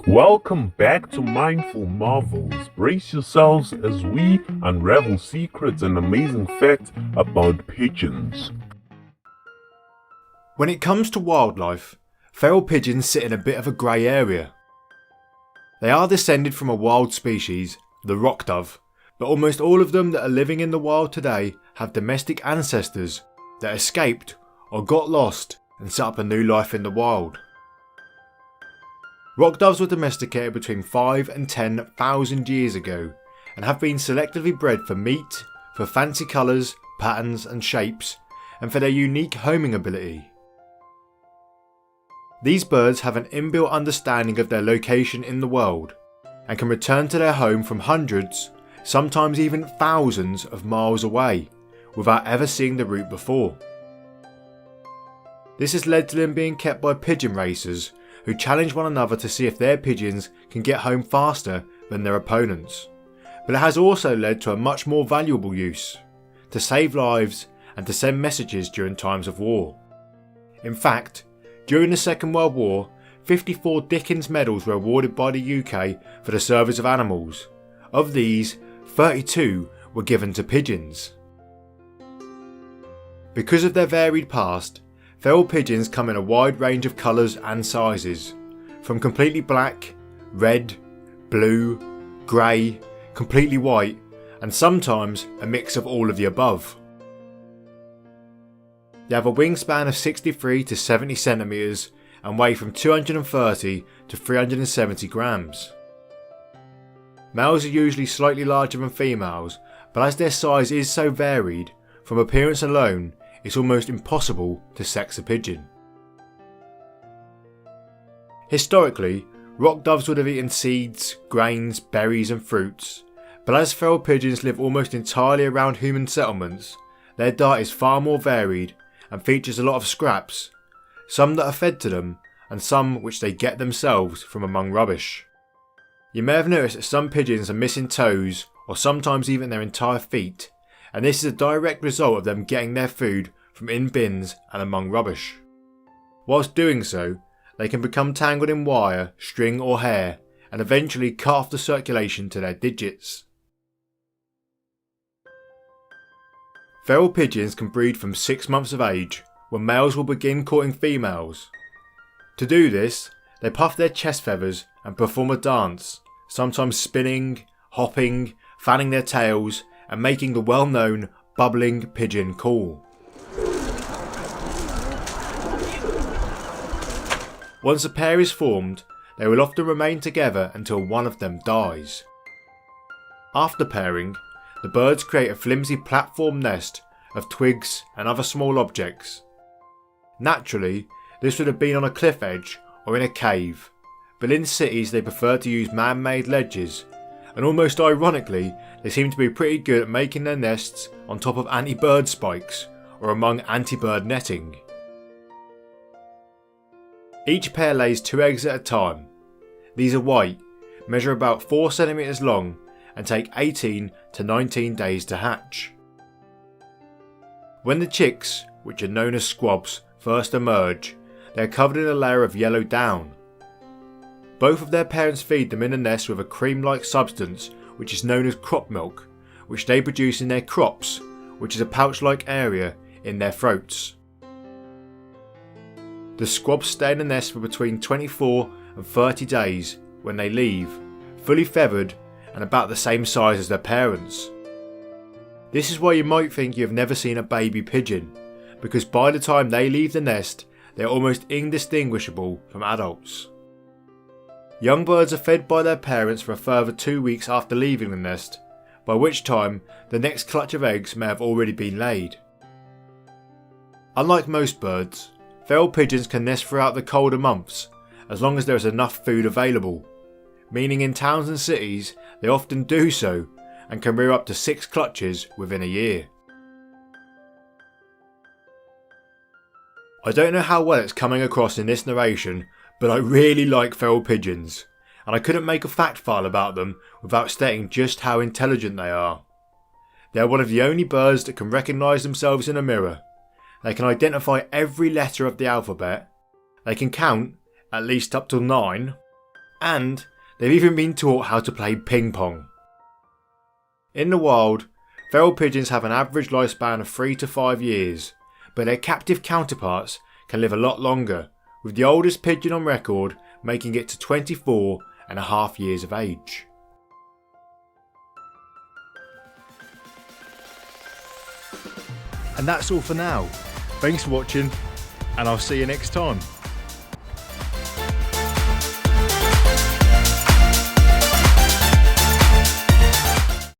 Welcome back to Mindful Marvels. Brace yourselves as we unravel secrets and amazing facts about pigeons. When it comes to wildlife, feral pigeons sit in a bit of a grey area. They are descended from a wild species, the rock dove, but almost all of them that are living in the wild today have domestic ancestors that escaped or got lost and set up a new life in the wild. Rock doves were domesticated between 5 and 10,000 years ago and have been selectively bred for meat, for fancy colours, patterns and shapes, and for their unique homing ability. These birds have an inbuilt understanding of their location in the world and can return to their home from hundreds, sometimes even thousands of miles away without ever seeing the route before. This has led to them being kept by pigeon racers who challenge one another to see if their pigeons can get home faster than their opponents. But it has also led to a much more valuable use, to save lives and to send messages during times of war. In fact, during the Second World War, 54 Dickens medals were awarded by the UK for the service of animals. Of these, 32 were given to pigeons. Because of their varied past, feral pigeons come in a wide range of colours and sizes, from completely black, red, blue, grey, completely white, and sometimes a mix of all of the above. They have a wingspan of 63 to 70 centimetres and weigh from 230 to 370 grams. Males are usually slightly larger than females, but as their size is so varied, from appearance alone, it's almost impossible to sex a pigeon. Historically, rock doves would have eaten seeds, grains, berries and fruits, but as feral pigeons live almost entirely around human settlements, their diet is far more varied and features a lot of scraps, some that are fed to them and some which they get themselves from among rubbish. You may have noticed that some pigeons are missing toes or sometimes even their entire feet, and this is a direct result of them getting their food from in bins and among rubbish. Whilst doing so, they can become tangled in wire, string or hair and eventually cut off the circulation to their digits. Feral pigeons can breed from 6 months of age, when males will begin courting females. To do this, they puff their chest feathers and perform a dance, sometimes spinning, hopping, fanning their tails and making the well-known bubbling pigeon call. Once a pair is formed, they will often remain together until one of them dies. After pairing, the birds create a flimsy platform nest of twigs and other small objects. Naturally, this would have been on a cliff edge or in a cave, but in cities they prefer to use man-made ledges, and almost ironically, they seem to be pretty good at making their nests on top of anti-bird spikes or among anti-bird netting. Each pair lays 2 eggs at a time. These are white, measure about 4 centimetres long and take 18 to 19 days to hatch. When the chicks, which are known as squabs, first emerge, they are covered in a layer of yellow down. Both of their parents feed them in the nest with a cream-like substance which is known as crop milk, which they produce in their crops, which is a pouch-like area in their throats. The squabs stay in the nest for between 24 and 30 days when they leave, fully feathered and about the same size as their parents. This is why you might think you have never seen a baby pigeon, because by the time they leave the nest, they are almost indistinguishable from adults. Young birds are fed by their parents for a further 2 weeks after leaving the nest, by which time the next clutch of eggs may have already been laid. Unlike most birds, feral pigeons can nest throughout the colder months, as long as there is enough food available, meaning in towns and cities they often do so and can rear up to 6 clutches within a year. I don't know how well it's coming across in this narration, but I really like feral pigeons, and I couldn't make a fact file about them without stating just how intelligent they are. They are one of the only birds that can recognise themselves in a mirror. They can identify every letter of the alphabet. They can count, at least up to 9. and they've even been taught how to play ping pong. In the wild, feral pigeons have an average lifespan of 3 to 5 years, but their captive counterparts can live a lot longer, with the oldest pigeon on record making it to 24.5 years of age. And that's all for now. Thanks for watching, and I'll see you next time.